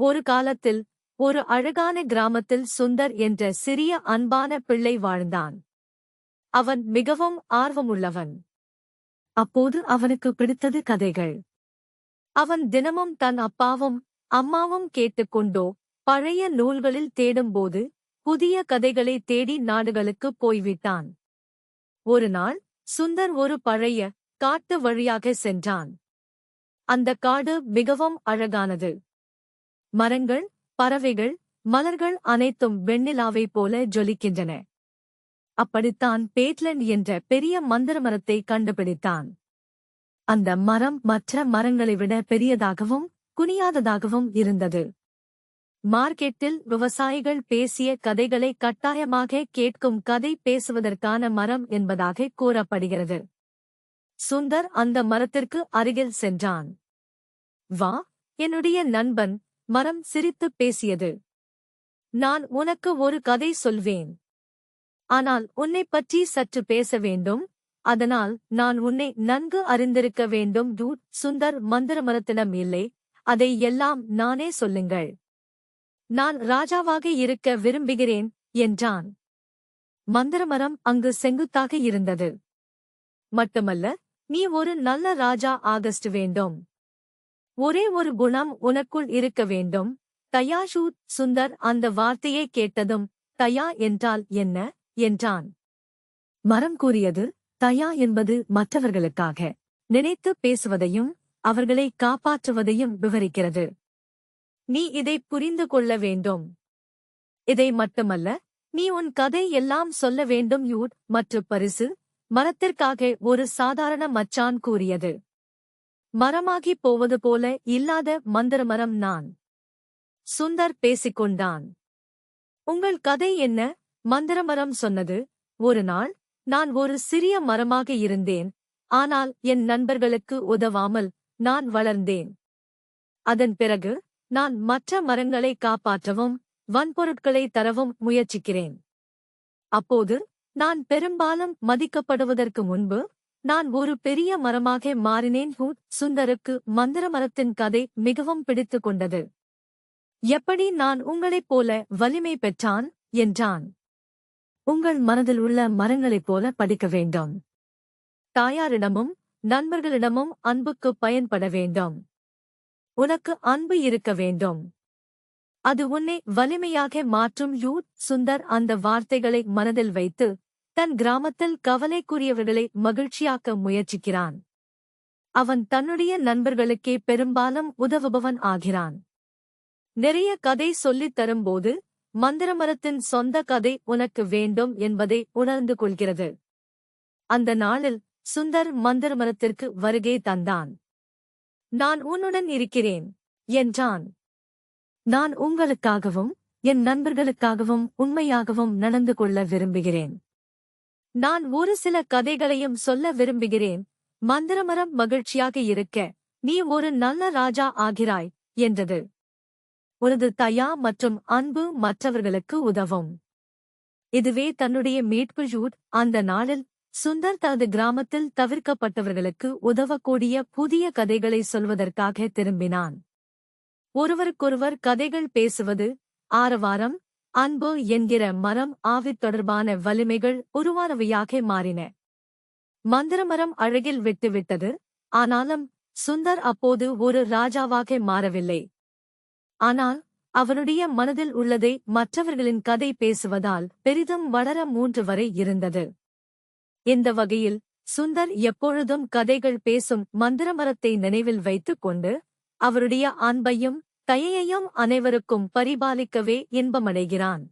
ஒரு காலத்தில் ஒரு அழகான கிராமத்தில் சுந்தர் என்ற சிறிய அன்பான பிள்ளை வாழ்ந்தான். அவன் மிகவும் ஆர்வமுள்ளவன். அப்போது அவனுக்கு பிடித்தது கதைகள். அவன் தினமும் தன் அப்பாவும் அம்மாவும் கேட்டுக்கொண்டோ பழைய நூல்களில் தேடும்போது புதிய கதைகளை தேடி நாடுகளுக்குப் போய்விட்டான். ஒரு நாள் சுந்தர் ஒரு பழைய காட்டு வழியாக சென்றான். அந்த காடு மிகவும் அழகானது. மரங்கள், பறவைகள், மலர்கள் அனைத்தும் வெண்ணிலாவைப் போல ஜொலிக்கின்றன. அப்படித்தான் பேட்லண்ட் என்ற பெரிய மந்திர மரத்தை கண்டுபிடித்தான். அந்த மரம் மற்ற மரங்களை விட பெரியதாகவும் குனியாததாகவும் இருந்தது. மார்க்கெட்டில் விவசாயிகள் பேசிய கதைகளை கட்டாயமாக கேட்கும் கதை பேசுவதற்கான மரம் என்பதாக கூறப்படுகிறது. சுந்தர் அந்த மரத்திற்கு அருகில் சென்றான். வா, என்னுடைய நண்பன், மரம் சிரித்துப் பேசியது. நான் உனக்கு ஒரு கதை சொல்வேன். ஆனால் உன்னைப் பற்றி சற்று பேச வேண்டும். அதனால் நான் உன்னை நன்கு அறிந்திருக்க வேண்டும். சுந்தர் மந்திரமரத்திடம் இல்லை, அதை எல்லாம் நானே சொல்லுங்கள். நான் ராஜாவாக இருக்க விரும்புகிறேன் என்றான். மந்திரமரம் அங்கு செங்குத்தாக இருந்தது. மட்டுமல்ல, நீ ஒரு நல்ல ராஜா ஆகஸ்ட் வேண்டும். ஒரே ஒரு குணம் உனக்குள் இருக்க வேண்டும். தயா. சுந்தர் அந்த வார்த்தையை கேட்டதும் தயா என்றால் என்ன என்றான். மரம் கூறியது, தயா என்பது மற்றவர்களுக்காக நினைத்து பேசுவதையும் அவர்களை காப்பாற்றுவதையும் விவரிக்கிறது. நீ இதை புரிந்து கொள்ள வேண்டும். இதை மட்டுமல்ல, நீ உன் கதை எல்லாம் சொல்ல வேண்டும். மற்றும் பரிசு. மரத்திற்காக ஒரு சாதாரண மச்சான் கூறியது. மரமாகிப் போவது போல இல்லாத மந்திரமரம் நான். சுந்தர் பேசிக்கொண்டான். உங்கள் கதை என்ன? மந்திரமரம் சொன்னது. ஒரு நாள் நான் ஒரு சிறிய மரமாக இருந்தேன். ஆனால் என் நண்பர்களுக்கு உதவாமல் நான் வளர்ந்தேன். அதன் பிறகு நான் மற்ற மரங்களை காப்பாற்றவும் வன்பொருட்களை தரவும் முயற்சிக்கிறேன். அப்போது நான் பெரும்பாலும் மதிக்கப்படுவதற்கு முன்பு நான் ஒரு பெரிய மரமாக மாறினேன். சுந்தருக்கு மந்திரமரத்தின் கதை மிகவும் பிடித்துக் கொண்டது. எப்படி நான் உங்களைப் போல வலிமை பெற்றான் என்றான். உங்கள் மனதில் உள்ள மரங்களைப் போல படிக்க வேண்டும். தாயாரிடமும் நண்பர்களிடமும் அன்புக்கு பயன்பட வேண்டும். உனக்கு அன்பு இருக்க வேண்டும். அது உன்னை வலிமையாக மாற்றும். சுந்தர் அந்த வார்த்தைகளை மனதில் வைத்து தன் கிராமத்தில் கவலைக்குரியவர்களை மகிழ்ச்சியாக்க முயற்சிக்கிறான். அவன் தன்னுடைய நண்பர்களுக்கே பெரும்பாலும் உதவுபவன் ஆகிறான். நிறைய கதை சொல்லித் தரும்போது மந்திரமரத்தின் சொந்த கதை உனக்கு வேண்டும் என்பதை உணர்ந்து கொள்கிறது. அந்த நாளில் சுந்தர் மந்திரமரத்திற்கு வருகை தந்தான். நான் உன்னுடன் இருக்கிறேன் என்றான். நான் உங்களுக்காகவும் என் நண்பர்களுக்காகவும் உண்மையாகவும் நடந்து கொள்ள விரும்புகிறேன். நான் ஒரு சில கதைகளையும் சொல்ல விரும்புகிறேன். மந்திரமரம் மகிழ்ச்சியாக இருக்க நீ ஒரு நல்ல ராஜா ஆகிறாய் என்றது. உனது தயா மற்றும் அன்பு மற்றவர்களுக்கு உதவும். இதுவே தன்னுடைய மீட்பு. அந்த நாளில் சுந்தர் தனது கிராமத்தில் தவிர்க்கப்பட்டவர்களுக்கு உதவக்கூடிய புதிய கதைகளை சொல்வதற்காக திரும்பினான். ஒருவருக்கொருவர் கதைகள் பேசுவது, ஆரவாரம், அன்பு என்கிற மரம் ஆவி தொடர்பான வலிமைகள் உருவானவையாக மாறின. மந்திரமரம் அழகில் விட்டுவிட்டது. ஆனாலும் சுந்தர் அப்போது ஒரு ராஜாவாக மாறவில்லை. ஆனால் அவனுடைய மனதில் உள்ளதை மற்றவர்களின் கதை பேசுவதால் பெரிதும் வளர 3 வரை இருந்தது. இந்த வகையில் சுந்தர் எப்பொழுதும் கதைகள் பேசும் மந்திரமரத்தை நினைவில் வைத்துக் கொண்டு அவருடைய அன்பையும் தயையையும் அனைவருக்கும் பரிபாலிக்கவே இன்பமடைகிறான்.